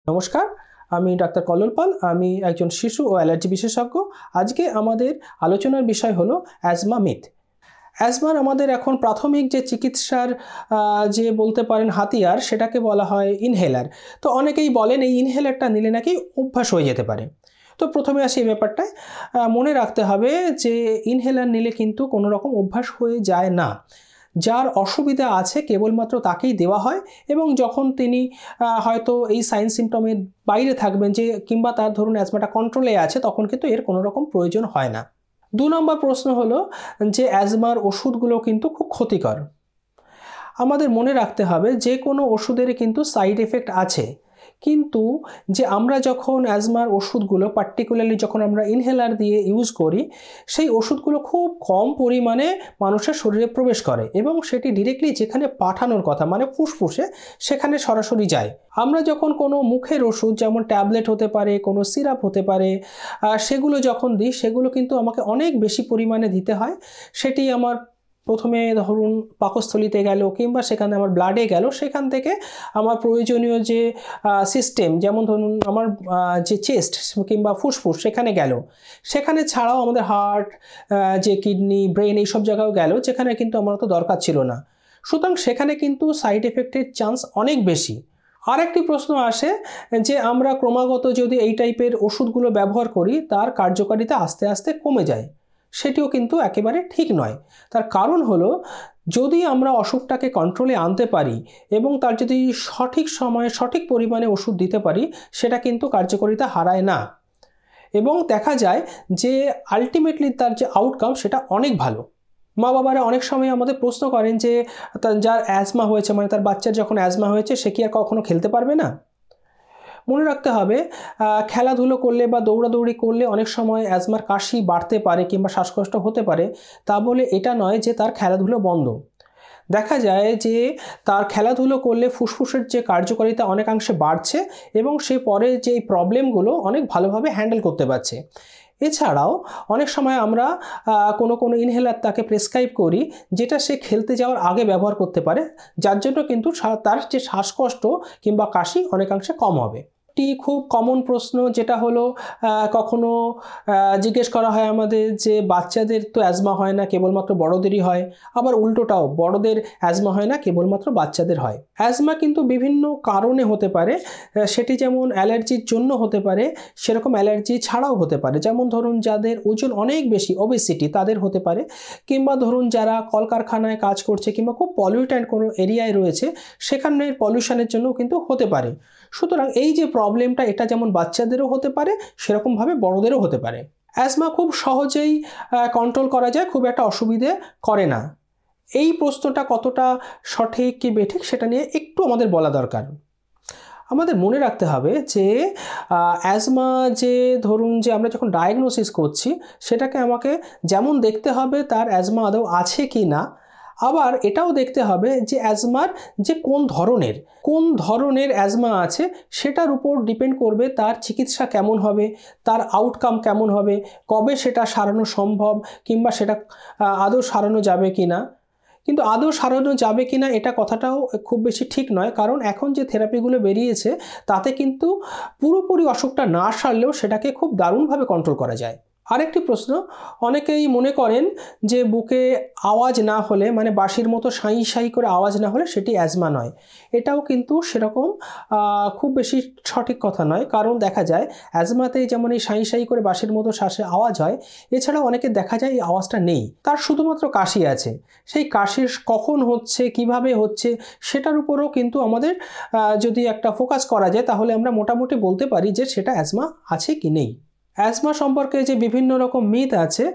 নমস্কার, আমি ডাক্তার কল্লোল পাল। আমি একজন শিশু ও অ্যালার্জি বিশেষজ্ঞ। আজকে আমাদের আলোচনার বিষয় হলো অ্যাজমা মিথ। অ্যাজমার আমাদের এখন প্রাথমিক যে চিকিৎসার যে বলতে পারেন হাতিয়ার, সেটাকে বলা হয় ইনহেলার। তো অনেকেই বলেন এই ইনহেলারটা নিলে নাকি অভ্যাস হয়ে যেতে পারে। তো প্রথমে আসি এই ব্যাপারটায় মনে রাখতে হবে যে ইনহেলার নিলে কিন্তু কোনো রকম অভ্যাস হয়ে যায় না। যার অসুবিধা আছে কেবলমাত্র তাকেই দেওয়া হয়, এবং যখন তিনি হয়তো এই সাইন সিমটমের বাইরে থাকবেন যে কিংবা তার ধরুন অ্যাজমাটা কন্ট্রোলে আছে, তখন কিন্তু এর কোনো রকম প্রয়োজন হয় না। 2 নম্বর প্রশ্ন হলো যে অ্যাজমার ওষুধগুলো কিন্তু খুব ক্ষতিকর। আমাদের মনে রাখতে হবে যে কোনো ওষুধেরই কিন্তু সাইড এফেক্ট আছে, কিন্তু যে আমরা যখন অ্যাজমার ওষুধগুলো পার্টিকুলারলি যখন আমরা ইনহেলার দিয়ে ইউজ করি, সেই ওষুধগুলো খুব কম পরিমাণে মানুষের শরীরে প্রবেশ করে এবং সেটি ডিরেক্টলি যেখানে পাঠানোর কথা মানে ফুসফুসে, সেখানে সরাসরি যায়। আমরা যখন কোনো মুখের ওষুধ যেমন ট্যাবলেট হতে পারে, কোনো সিরাপ হতে পারে, সেগুলো যখন দিই সেগুলো কিন্তু আমাকে অনেক বেশি পরিমাণে দিতে হয়। সেটি আমার প্রথমে ধরুন পাকস্থলিতে গেল কিংবা সেখানে আমার ব্লাডে গেল, সেখান থেকে আমার প্রয়োজনীয় যে সিস্টেম যেমন ধরুন আমার যে চেস্ট কিংবা ফুসফুস সেখানে গেল, সেখানে ছাড়াও আমাদের হার্ট, যে কিডনি, ব্রেন এইসব জায়গাও গেল, যেখানে কিন্তু আমার তো দরকার ছিল না। সুতরাং সেখানে কিন্তু সাইড এফেক্টের চান্স অনেক বেশি। আরেকটি প্রশ্ন আসে যে আমরা ক্রমাগত যদি এই টাইপের ওষুধগুলো ব্যবহার করি তার কার্যকারিতা আস্তে আস্তে কমে যায়। সেটিও কিন্তু একেবারে ঠিক নয়। তার কারণ হলো, যদি আমরা অসুখটাকে কন্ট্রোলে আনতে পারি এবং তার যদি সঠিক সময়ে সঠিক পরিমাণে ওষুধ দিতে পারি, সেটা কিন্তু কার্যকারিতা হারায় না এবং দেখা যায় যে আলটিমেটলি তার যে আউটকাম সেটা অনেক ভালো। মা বাবারা অনেক সময় আমাদের প্রশ্ন করেন যে যার অ্যাজমা হয়েছে, মানে তার বাচ্চার যখন অ্যাজমা হয়েছে সে কি আর কখনো খেলতে পারবে না? মনে রাখতে হবে খেলাধুলো করলে বা দৌড়াদৌড়ি করলে অনেক সময় অ্যাজমার কাশি বাড়তে পারে কিংবা শ্বাসকষ্ট হতে পারে। তা বলে এটা নয় যে তার খেলাধুলো বন্ধ। দেখা যায় যে তার খেলাধুলো করলে ফুসফুসের যে কার্যকারিতা অনেকাংশে বাড়ছে এবং সে পরে যে এই প্রবলেমগুলো অনেক ভালোভাবে হ্যান্ডেল করতে পারছে। এছাড়াও অনেক সময় আমরা কোনো ইনহেলার তাকে প্রেসক্রাইব করি, যেটা সে খেলতে যাওয়ার আগে ব্যবহার করতে পারে, যার জন্য কিন্তু তার যে শ্বাসকষ্ট কিংবা কাশি অনেকাংশে কম হবে। একটি খুব কমন প্রশ্ন যেটা হলো কখনো জিজ্ঞেস করা হয় আমাদের যে বাচ্চাদের তো অ্যাজমা হয় না, কেবলমাত্র বড়দেরই হয়। আবার উল্টোটাও, বড়দের অ্যাজমা হয় না, কেবলমাত্র বাচ্চাদের হয়। অ্যাজমা কিন্তু বিভিন্ন কারণে হতে পারে। সেটি যেমন অ্যালার্জির জন্য হতে পারে, সেরকম অ্যালার্জি ছাড়াও হতে পারে। যেমন ধরুন যাদের ওজন অনেক বেশি, ওবেসিটি, তাদের হতে পারে, কিংবা ধরুন যারা কলকারখানায় কাজ করছে কিংবা খুব পলিউটেন্ট কোনো এরিয়ায় রয়েছে, সেখানের পলিউশনের জন্য কিন্তু হতে পারে। সুতরাং এই যে প্রবলেমটা, এটা যেমন বাচ্চাদেরও হতে পারে, সেরকমভাবে বড়দেরও হতে পারে। অ্যাজমা খুব সহজেই কন্ট্রোল করা যায়, খুব একটা অসুবিধে করে না। এই প্রশ্নটা কতটা সঠিক কি বেঠিক সেটা নিয়ে একটু আমাদের বলা দরকার। আমাদের মনে রাখতে হবে যে অ্যাজমা যে ধরুন যে আমরা যখন ডায়াগনোসিস করছি, সেটাকে আমাকে যেমন দেখতে হবে তার অ্যাজমা আদৌ আছে কি না, আবার এটাও দেখতে হবে যে অ্যাজমার যে কোন ধরনের অ্যাজমা আছে, সেটার উপর ডিপেন্ড করবে তার চিকিৎসা কেমন হবে, তার আউটকাম কেমন হবে, কবে সেটা সারানো সম্ভব কিংবা সেটা আদৌ সারানো যাবে কি না। কিন্তু আদৌ সারানো যাবে কি না এটা কথাটাও খুব বেশি ঠিক নয়, কারণ এখন যে থেরাপিগুলো বেরিয়েছে তাতে কিন্তু পুরোপুরি অসুখটা না সারলেও সেটাকে খুব দারুণভাবে কন্ট্রোল করা যায়। আরেকটি প্রশ্ন, অনেকেই মনে করেন যে বুকে আওয়াজ না হলে, মানে বাঁশির মতো সাঁই সাঁই করে আওয়াজ না হলে সেটি অ্যাজমা নয়। এটাও কিন্তু সেরকম খুব বেশি সঠিক কথা নয়, কারণ দেখা যায় অ্যাজমাতে যেমন এই সাঁই সাঁই করে বাঁশির মতো শ্বাসে আওয়াজ হয়, এছাড়াও অনেকে দেখা যায় এই আওয়াজটা নেই, তার শুধুমাত্র কাশি আছে। সেই কাশি কখন হচ্ছে, কিভাবে হচ্ছে, সেটার উপরও কিন্তু আমাদের যদি একটা ফোকাস করা যায়, তাহলে আমরা মোটামুটি বলতে পারি যে সেটা অ্যাজমা আছে কি নেই। অ্যাজমা সম্পর্কে যে বিভিন্ন রকম মিথ আছে,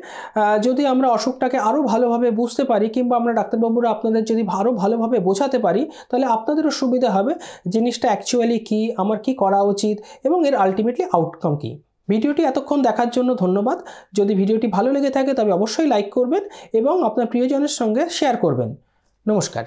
যদি আমরা অসুখটাকে আরও ভালোভাবে বুঝতে পারি কিংবা আমরা ডাক্তারবাবুরা আপনাদের যদি আরও ভালোভাবে বোঝাতে পারি, তাহলে আপনাদেরও সুবিধা হবে জিনিসটা অ্যাকচুয়ালি কী, আমার কি করা উচিত এবং এর আলটিমেটলি আউটকাম কী। ভিডিওটি এতক্ষণ দেখার জন্য ধন্যবাদ। যদি ভিডিওটি ভালো লেগে থাকে তবে অবশ্যই লাইক করবেন এবং আপনার প্রিয়জনের সঙ্গে শেয়ার করবেন। নমস্কার।